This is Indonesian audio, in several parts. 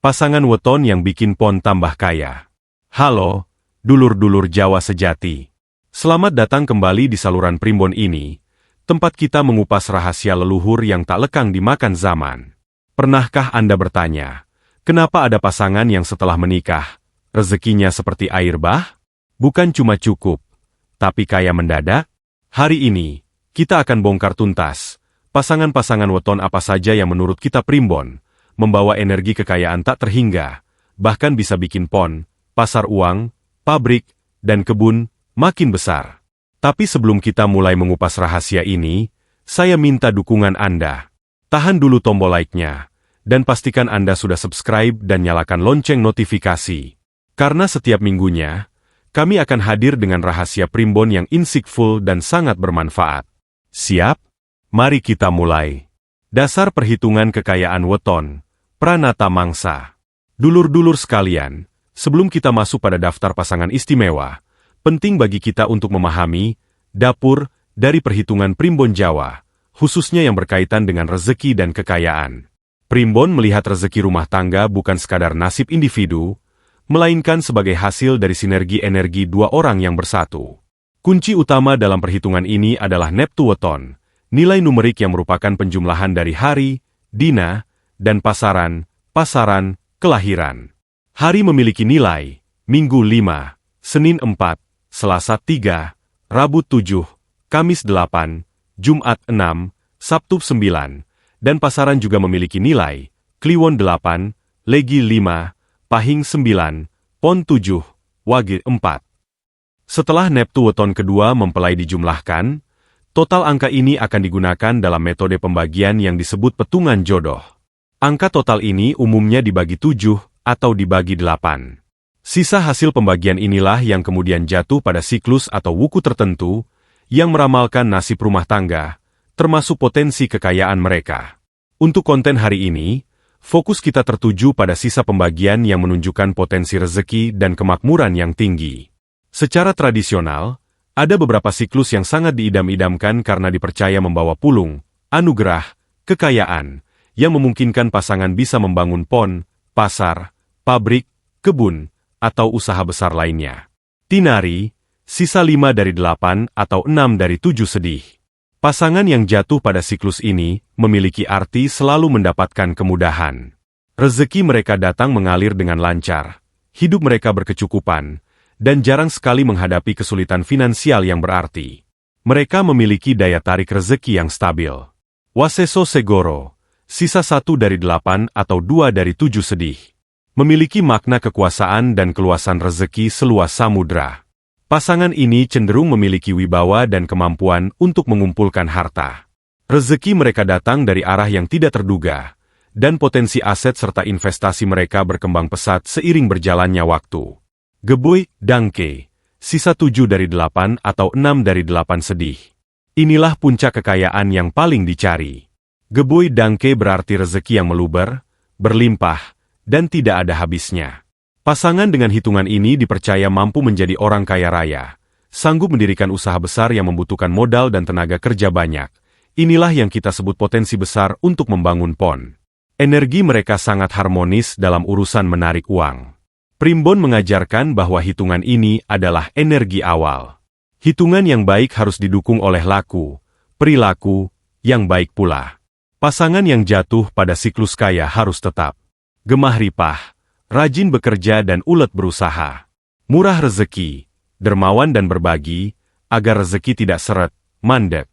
pasangan weton yang bikin pon tambah kaya. Halo, dulur-dulur Jawa sejati. Selamat datang kembali di saluran Primbon ini, tempat kita mengupas rahasia leluhur yang tak lekang dimakan zaman. Pernahkah Anda bertanya, kenapa ada pasangan yang setelah menikah, rezekinya seperti air bah? Bukan cuma cukup, tapi kaya mendadak? Hari ini, kita akan bongkar tuntas, pasangan-pasangan weton apa saja yang menurut kita Primbon, membawa energi kekayaan tak terhingga, bahkan bisa bikin pon, pasar uang, pabrik, dan kebun makin besar. Tapi sebelum kita mulai mengupas rahasia ini, saya minta dukungan Anda. Tahan dulu tombol like-nya, dan pastikan Anda sudah subscribe dan nyalakan lonceng notifikasi. Karena setiap minggunya, kami akan hadir dengan rahasia Primbon yang insightful dan sangat bermanfaat. Siap? Mari kita mulai. Dasar perhitungan kekayaan weton, Pranata Mangsa. Dulur-dulur sekalian, sebelum kita masuk pada daftar pasangan istimewa, penting bagi kita untuk memahami dapur dari perhitungan Primbon Jawa, khususnya yang berkaitan dengan rezeki dan kekayaan. Primbon melihat rezeki rumah tangga bukan sekadar nasib individu, melainkan sebagai hasil dari sinergi energi dua orang yang bersatu. Kunci utama dalam perhitungan ini adalah neptu weton, nilai numerik yang merupakan penjumlahan dari hari, dina, dan pasaran, kelahiran. Hari memiliki nilai, Minggu 5, Senin 4, Selasa 3, Rabu 7, Kamis 8, Jumat 6, Sabtu 9, dan pasaran juga memiliki nilai, Kliwon 8, Legi 5, Pahing 9, Pon 7, Wage 4. Setelah neptu weton kedua mempelai dijumlahkan, total angka ini akan digunakan dalam metode pembagian yang disebut petungan jodoh. Angka total ini umumnya dibagi 7 atau dibagi 8. Sisa hasil pembagian inilah yang kemudian jatuh pada siklus atau wuku tertentu yang meramalkan nasib rumah tangga, termasuk potensi kekayaan mereka. Untuk konten hari ini, fokus kita tertuju pada sisa pembagian yang menunjukkan potensi rezeki dan kemakmuran yang tinggi. Secara tradisional, ada beberapa siklus yang sangat diidam-idamkan karena dipercaya membawa pulung, anugerah, kekayaan, yang memungkinkan pasangan bisa membangun pon, pasar, pabrik, kebun, atau usaha besar lainnya. Tinari, sisa 5 dari 8 atau 6 dari 7 sedih. Pasangan yang jatuh pada siklus ini memiliki arti selalu mendapatkan kemudahan. Rezeki mereka datang mengalir dengan lancar, hidup mereka berkecukupan, dan jarang sekali menghadapi kesulitan finansial yang berarti. Mereka memiliki daya tarik rezeki yang stabil. Waseso Segoro, sisa 1 dari 8 atau 2 dari 7 sedih. Memiliki makna kekuasaan dan keluasan rezeki seluas samudra. Pasangan ini cenderung memiliki wibawa dan kemampuan untuk mengumpulkan harta. Rezeki mereka datang dari arah yang tidak terduga, dan potensi aset serta investasi mereka berkembang pesat seiring berjalannya waktu. Geboy Dangke, sisa 7 dari 8 atau 6 dari 8 sedih. Inilah puncak kekayaan yang paling dicari. Geboy Dangke berarti rezeki yang meluber, berlimpah, dan tidak ada habisnya. Pasangan dengan hitungan ini dipercaya mampu menjadi orang kaya raya, sanggup mendirikan usaha besar yang membutuhkan modal dan tenaga kerja banyak. Inilah yang kita sebut potensi besar untuk membangun pon. Energi mereka sangat harmonis dalam urusan menarik uang. Primbon mengajarkan bahwa hitungan ini adalah energi awal. Hitungan yang baik harus didukung oleh laku, perilaku, yang baik pula. Pasangan yang jatuh pada siklus kaya harus tetap gemah ripah, rajin bekerja dan ulet berusaha. Murah rezeki, dermawan dan berbagi, agar rezeki tidak seret, mandek.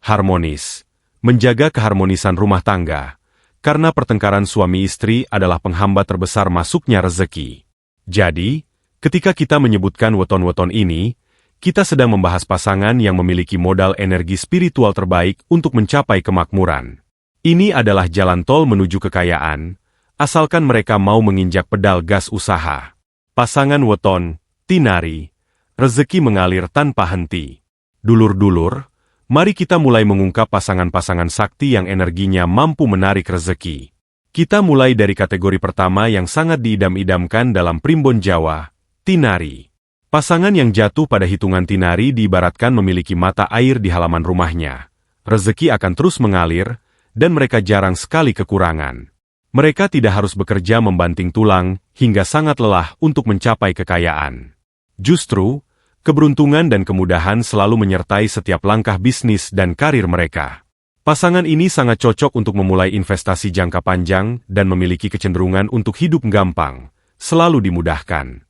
Harmonis, menjaga keharmonisan rumah tangga, karena pertengkaran suami istri adalah penghambat terbesar masuknya rezeki. Jadi, ketika kita menyebutkan weton-weton ini, kita sedang membahas pasangan yang memiliki modal energi spiritual terbaik untuk mencapai kemakmuran. Ini adalah jalan tol menuju kekayaan, asalkan mereka mau menginjak pedal gas usaha. Pasangan weton, tinari, rezeki mengalir tanpa henti. Dulur-dulur, mari kita mulai mengungkap pasangan-pasangan sakti yang energinya mampu menarik rezeki. Kita mulai dari kategori pertama yang sangat diidam-idamkan dalam Primbon Jawa, tinari. Pasangan yang jatuh pada hitungan tinari diibaratkan memiliki mata air di halaman rumahnya. Rezeki akan terus mengalir, dan mereka jarang sekali kekurangan. Mereka tidak harus bekerja membanting tulang hingga sangat lelah untuk mencapai kekayaan. Justru, keberuntungan dan kemudahan selalu menyertai setiap langkah bisnis dan karir mereka. Pasangan ini sangat cocok untuk memulai investasi jangka panjang dan memiliki kecenderungan untuk hidup gampang, selalu dimudahkan.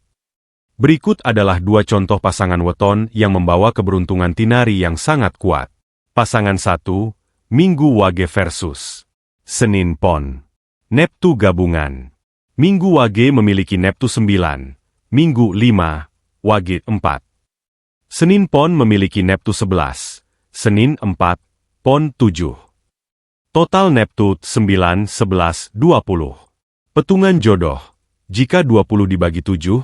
Berikut adalah 2 contoh pasangan weton yang membawa keberuntungan tinari yang sangat kuat. Pasangan 1, Minggu Wage versus Senin Pon. Neptu gabungan. Minggu Wage memiliki Neptu 9, Minggu 5, Wage 4. Senin Pon memiliki Neptu 11, Senin 4, Pon 7. Total Neptu 9, 11, 20. Petungan jodoh. Jika 20 dibagi 7,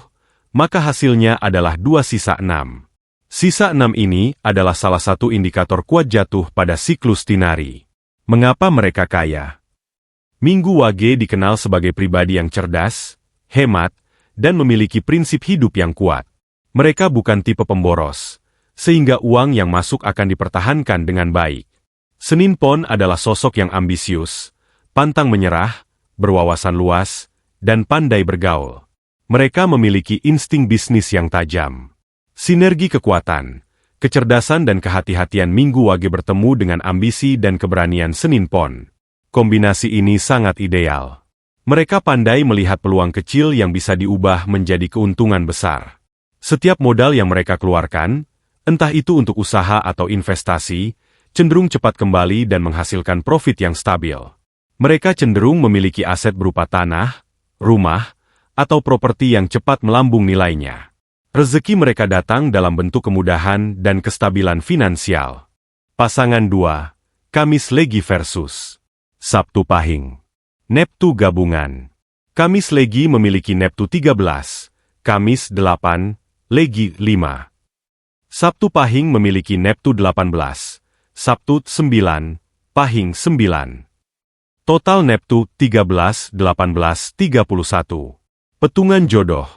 maka hasilnya adalah 2 sisa 6. Sisa 6 ini adalah salah satu indikator kuat jatuh pada siklus tinari. Mengapa mereka kaya? Minggu Wage dikenal sebagai pribadi yang cerdas, hemat, dan memiliki prinsip hidup yang kuat. Mereka bukan tipe pemboros, sehingga uang yang masuk akan dipertahankan dengan baik. Senin Pon adalah sosok yang ambisius, pantang menyerah, berwawasan luas, dan pandai bergaul. Mereka memiliki insting bisnis yang tajam. Sinergi kekuatan, kecerdasan dan kehati-hatian Minggu Wage bertemu dengan ambisi dan keberanian Senin Pon. Kombinasi ini sangat ideal. Mereka pandai melihat peluang kecil yang bisa diubah menjadi keuntungan besar. Setiap modal yang mereka keluarkan, entah itu untuk usaha atau investasi, cenderung cepat kembali dan menghasilkan profit yang stabil. Mereka cenderung memiliki aset berupa tanah, rumah, atau properti yang cepat melambung nilainya. Rezeki mereka datang dalam bentuk kemudahan dan kestabilan finansial. Pasangan 2, Kamis Legi versus Sabtu Pahing. Neptu gabungan. Kamis Legi memiliki Neptu 13, Kamis 8, Legi 5. Sabtu Pahing memiliki Neptu 18, Sabtu 9, Pahing 9. Total Neptu 13, 18, 31. Petungan jodoh.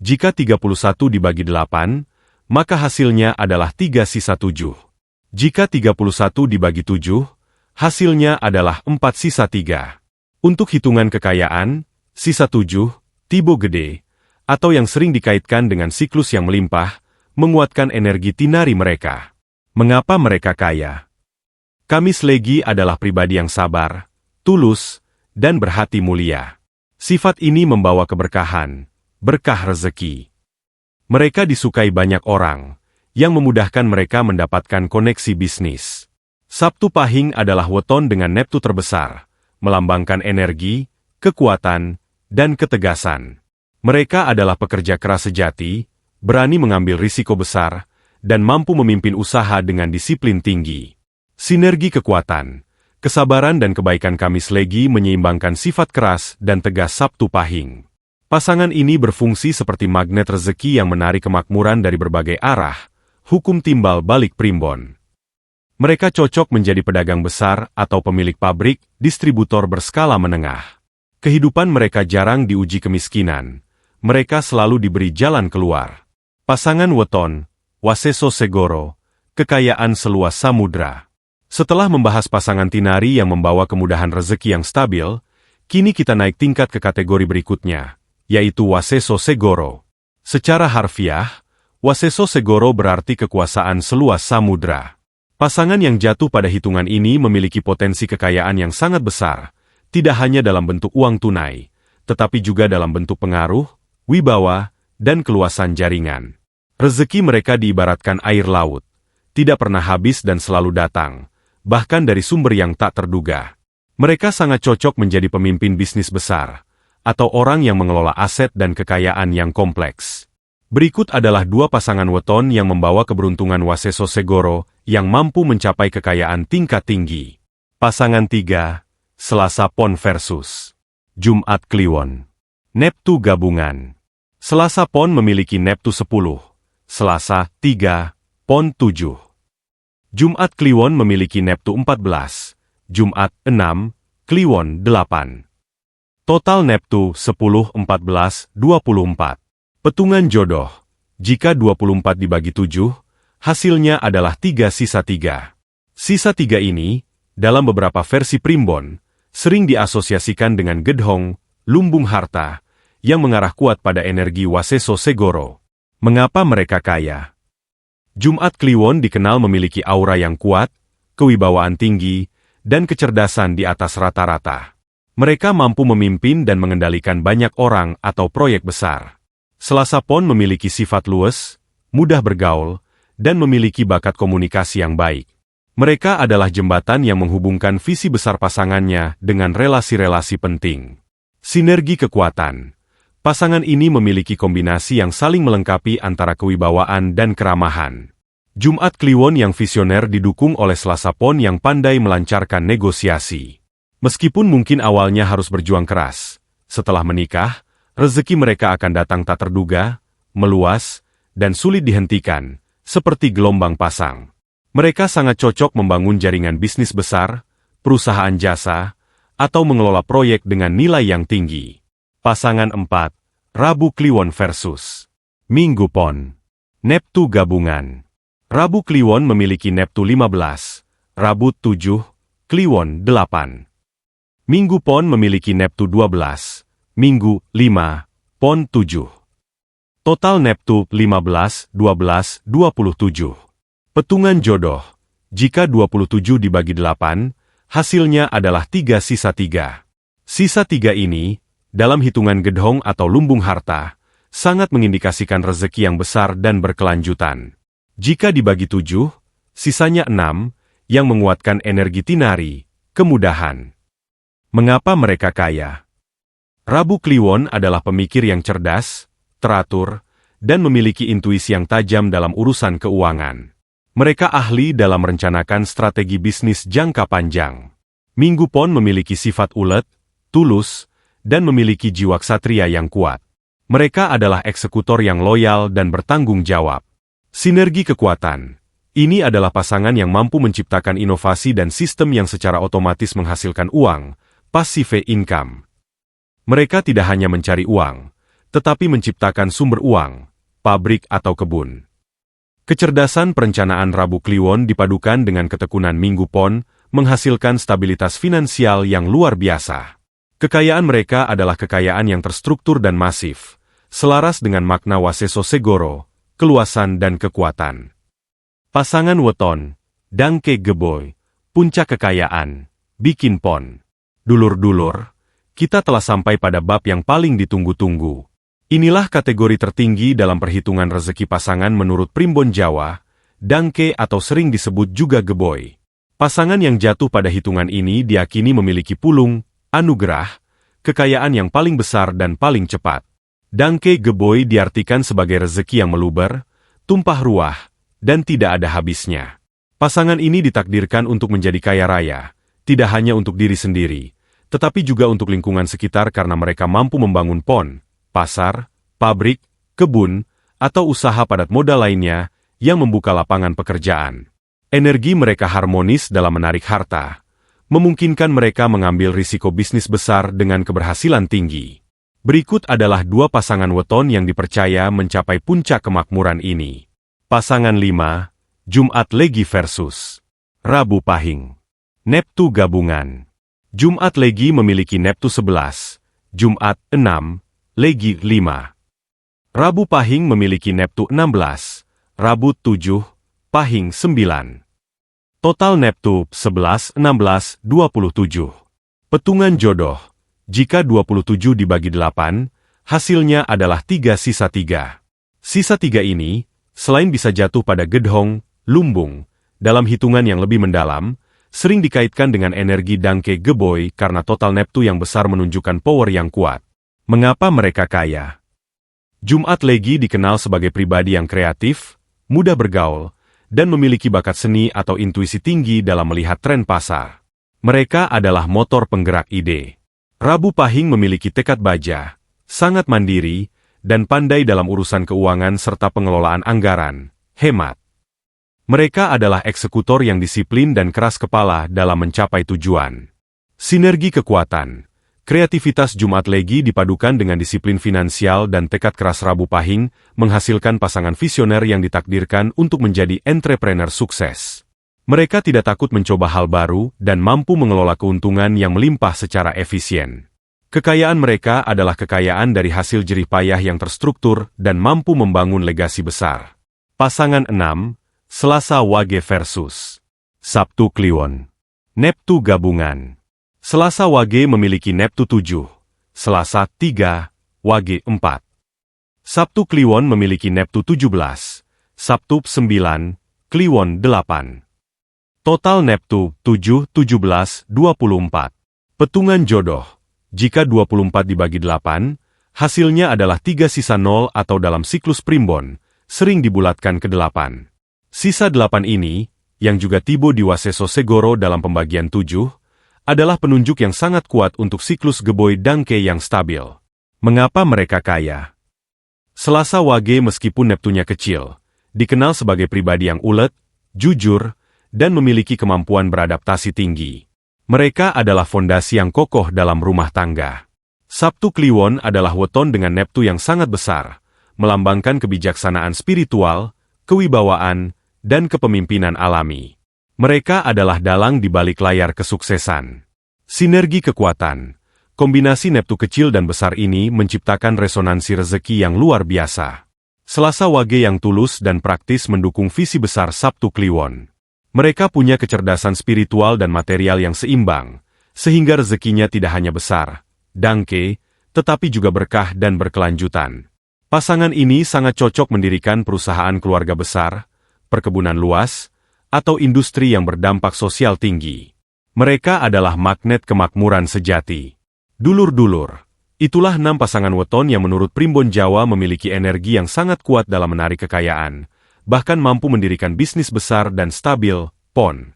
Jika 31 dibagi 8, maka hasilnya adalah 3 sisa 7. Jika 31 dibagi 7, hasilnya adalah 4 sisa 3. Untuk hitungan kekayaan, sisa 7, tibo gede, atau yang sering dikaitkan dengan siklus yang melimpah, menguatkan energi tinari mereka. Mengapa mereka kaya? Kamis Legi adalah pribadi yang sabar, tulus, dan berhati mulia. Sifat ini membawa keberkahan, berkah rezeki. Mereka disukai banyak orang, yang memudahkan mereka mendapatkan koneksi bisnis. Sabtu Pahing adalah weton dengan Neptu terbesar, melambangkan energi, kekuatan, dan ketegasan. Mereka adalah pekerja keras sejati, berani mengambil risiko besar, dan mampu memimpin usaha dengan disiplin tinggi. Sinergi kekuatan, kesabaran dan kebaikan Kamis Legi menyeimbangkan sifat keras dan tegas Sabtu Pahing. Pasangan ini berfungsi seperti magnet rezeki yang menarik kemakmuran dari berbagai arah, hukum timbal balik primbon. Mereka cocok menjadi pedagang besar atau pemilik pabrik, distributor berskala menengah. Kehidupan mereka jarang diuji kemiskinan. Mereka selalu diberi jalan keluar. Pasangan weton, Waseso Segoro, kekayaan seluas samudra. Setelah membahas pasangan tinari yang membawa kemudahan rezeki yang stabil, kini kita naik tingkat ke kategori berikutnya, yaitu Waseso Segoro. Secara harfiah, Waseso Segoro berarti kekuasaan seluas samudra. Pasangan yang jatuh pada hitungan ini memiliki potensi kekayaan yang sangat besar, tidak hanya dalam bentuk uang tunai, tetapi juga dalam bentuk pengaruh, wibawa, dan keluasan jaringan. Rezeki mereka diibaratkan air laut, tidak pernah habis dan selalu datang, bahkan dari sumber yang tak terduga. Mereka sangat cocok menjadi pemimpin bisnis besar, atau orang yang mengelola aset dan kekayaan yang kompleks. Berikut adalah 2 pasangan weton yang membawa keberuntungan Waseso Segoro yang mampu mencapai kekayaan tingkat tinggi. Pasangan 3, Selasa Pon versus Jumat Kliwon. Neptu gabungan. Selasa Pon memiliki Neptu 10, Selasa 3, Pon 7. Jumat Kliwon memiliki Neptu 14, Jumat 6, Kliwon 8. Total Neptu 10, 14, 24. Petungan jodoh. Jika 24 dibagi 7, hasilnya adalah 3 sisa 3. Sisa 3 ini, dalam beberapa versi primbon, sering diasosiasikan dengan gedhong, lumbung harta, yang mengarah kuat pada energi Waseso Segoro. Mengapa mereka kaya? Jumat Kliwon dikenal memiliki aura yang kuat, kewibawaan tinggi, dan kecerdasan di atas rata-rata. Mereka mampu memimpin dan mengendalikan banyak orang atau proyek besar. Selasa Pon memiliki sifat luwes, mudah bergaul, dan memiliki bakat komunikasi yang baik. Mereka adalah jembatan yang menghubungkan visi besar pasangannya dengan relasi-relasi penting. Sinergi kekuatan. Pasangan ini memiliki kombinasi yang saling melengkapi antara kewibawaan dan keramahan. Jumat Kliwon yang visioner didukung oleh Selasa Pon yang pandai melancarkan negosiasi. Meskipun mungkin awalnya harus berjuang keras, setelah menikah, rezeki mereka akan datang tak terduga, meluas, dan sulit dihentikan, seperti gelombang pasang. Mereka sangat cocok membangun jaringan bisnis besar, perusahaan jasa, atau mengelola proyek dengan nilai yang tinggi. Pasangan 4, Rabu Kliwon versus Minggu Pon. Neptu gabungan. Rabu Kliwon memiliki Neptu 15, Rabu 7, Kliwon 8. Minggu Pon memiliki Neptu 12, Minggu 5, Pon 7. Total Neptu 15, 12, 27. Petungan jodoh. Jika 27 dibagi 8, hasilnya adalah 3 sisa 3. Sisa 3 ini, dalam hitungan gedhong atau lumbung harta, sangat mengindikasikan rezeki yang besar dan berkelanjutan. Jika dibagi 7, sisanya 6, yang menguatkan energi tinari, kemudahan. Mengapa mereka kaya? Rabu Kliwon adalah pemikir yang cerdas, teratur, dan memiliki intuisi yang tajam dalam urusan keuangan. Mereka ahli dalam merencanakan strategi bisnis jangka panjang. Minggu Pon memiliki sifat ulet, tulus, dan memiliki jiwa ksatria yang kuat. Mereka adalah eksekutor yang loyal dan bertanggung jawab. Sinergi kekuatan. Ini adalah pasangan yang mampu menciptakan inovasi dan sistem yang secara otomatis menghasilkan uang, passive income. Mereka tidak hanya mencari uang, tetapi menciptakan sumber uang, pabrik atau kebun. Kecerdasan perencanaan Rabu Kliwon dipadukan dengan ketekunan Minggu Pon, menghasilkan stabilitas finansial yang luar biasa. Kekayaan mereka adalah kekayaan yang terstruktur dan masif, selaras dengan makna Waseso Segoro, keluasan dan kekuatan. Pasangan Weton, Dangke Geboy, puncak kekayaan, bikin pon. Dulur-dulur, kita telah sampai pada bab yang paling ditunggu-tunggu. Inilah kategori tertinggi dalam perhitungan rezeki pasangan menurut Primbon Jawa, Dangke atau sering disebut juga Geboy. Pasangan yang jatuh pada hitungan ini diakini memiliki pulung, anugerah, kekayaan yang paling besar dan paling cepat. Dangke Geboy diartikan sebagai rezeki yang meluber, tumpah ruah, dan tidak ada habisnya. Pasangan ini ditakdirkan untuk menjadi kaya raya, tidak hanya untuk diri sendiri, tetapi juga untuk lingkungan sekitar karena mereka mampu membangun pon, pasar, pabrik, kebun, atau usaha padat modal lainnya yang membuka lapangan pekerjaan. Energi mereka harmonis dalam menarik harta, memungkinkan mereka mengambil risiko bisnis besar dengan keberhasilan tinggi. Berikut adalah 2 pasangan weton yang dipercaya mencapai puncak kemakmuran ini. Pasangan 5, Jumat Legi versus Rabu Pahing. Neptu gabungan. Jumat Legi memiliki Neptu 11, Jumat 6, Legi 5. Rabu Pahing memiliki Neptu 16, Rabu 7, Pahing 9. Total Neptu 11, 16, 27. Petungan jodoh. Jika 27 dibagi 8, hasilnya adalah 3 sisa 3. Sisa 3 ini, selain bisa jatuh pada gedhong, lumbung, dalam hitungan yang lebih mendalam, sering dikaitkan dengan energi Dangke Geboy karena total Neptu yang besar menunjukkan power yang kuat. Mengapa mereka kaya? Jumat Legi dikenal sebagai pribadi yang kreatif, mudah bergaul, dan memiliki bakat seni atau intuisi tinggi dalam melihat tren pasar. Mereka adalah motor penggerak ide. Rabu Pahing memiliki tekad baja, sangat mandiri, dan pandai dalam urusan keuangan serta pengelolaan anggaran, hemat. Mereka adalah eksekutor yang disiplin dan keras kepala dalam mencapai tujuan. Sinergi kekuatan. Kreativitas Jumat Legi dipadukan dengan disiplin finansial dan tekad keras Rabu Pahing, menghasilkan pasangan visioner yang ditakdirkan untuk menjadi entrepreneur sukses. Mereka tidak takut mencoba hal baru dan mampu mengelola keuntungan yang melimpah secara efisien. Kekayaan mereka adalah kekayaan dari hasil jerih payah yang terstruktur dan mampu membangun legasi besar. Pasangan 6, Selasa Wage versus Sabtu Kliwon. Neptu gabungan. Selasa Wage memiliki Neptu 7, Selasa 3, Wage 4. Sabtu Kliwon memiliki Neptu 17, Sabtu 9, Kliwon 8. Total Neptu 7, 17, 24. Petungan jodoh. Jika 24 dibagi 8, hasilnya adalah 3 sisa 0 atau dalam siklus primbon, sering dibulatkan ke 8. Sisa 8 ini, yang juga tibo di Waseso Segoro dalam pembagian 7, adalah penunjuk yang sangat kuat untuk siklus Geboy Dangke yang stabil. Mengapa mereka kaya? Selasa Wage meskipun Neptunya kecil, dikenal sebagai pribadi yang ulet, jujur, dan memiliki kemampuan beradaptasi tinggi. Mereka adalah fondasi yang kokoh dalam rumah tangga. Sabtu Kliwon adalah weton dengan Neptu yang sangat besar, melambangkan kebijaksanaan spiritual, kewibawaan, dan kepemimpinan alami. Mereka adalah dalang di balik layar kesuksesan. Sinergi kekuatan. Kombinasi Neptu kecil dan besar ini menciptakan resonansi rezeki yang luar biasa. Selasa Wage yang tulus dan praktis mendukung visi besar Sabtu Kliwon. Mereka punya kecerdasan spiritual dan material yang seimbang, sehingga rezekinya tidak hanya besar, dangke, tetapi juga berkah dan berkelanjutan. Pasangan ini sangat cocok mendirikan perusahaan keluarga besar, perkebunan luas, atau industri yang berdampak sosial tinggi. Mereka adalah magnet kemakmuran sejati. Dulur-dulur, itulah 6 pasangan weton yang menurut Primbon Jawa memiliki energi yang sangat kuat dalam menarik kekayaan, bahkan mampu mendirikan bisnis besar dan stabil, PON.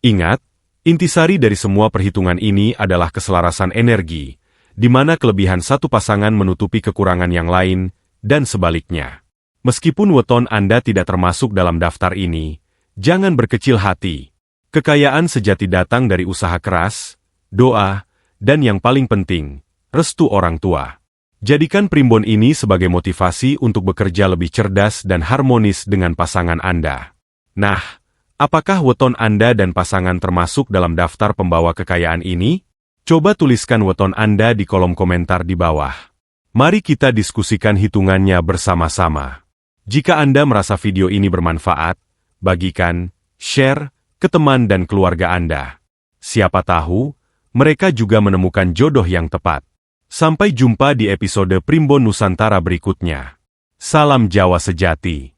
Ingat, intisari dari semua perhitungan ini adalah keselarasan energi, di mana kelebihan satu pasangan menutupi kekurangan yang lain, dan sebaliknya. Meskipun weton Anda tidak termasuk dalam daftar ini, jangan berkecil hati. Kekayaan sejati datang dari usaha keras, doa, dan yang paling penting, restu orang tua. Jadikan primbon ini sebagai motivasi untuk bekerja lebih cerdas dan harmonis dengan pasangan Anda. Nah, apakah weton Anda dan pasangan termasuk dalam daftar pembawa kekayaan ini? Coba tuliskan weton Anda di kolom komentar di bawah. Mari kita diskusikan hitungannya bersama-sama. Jika Anda merasa video ini bermanfaat, bagikan, share, ke teman dan keluarga Anda. Siapa tahu, mereka juga menemukan jodoh yang tepat. Sampai jumpa di episode Primbon Nusantara berikutnya. Salam Jawa sejati.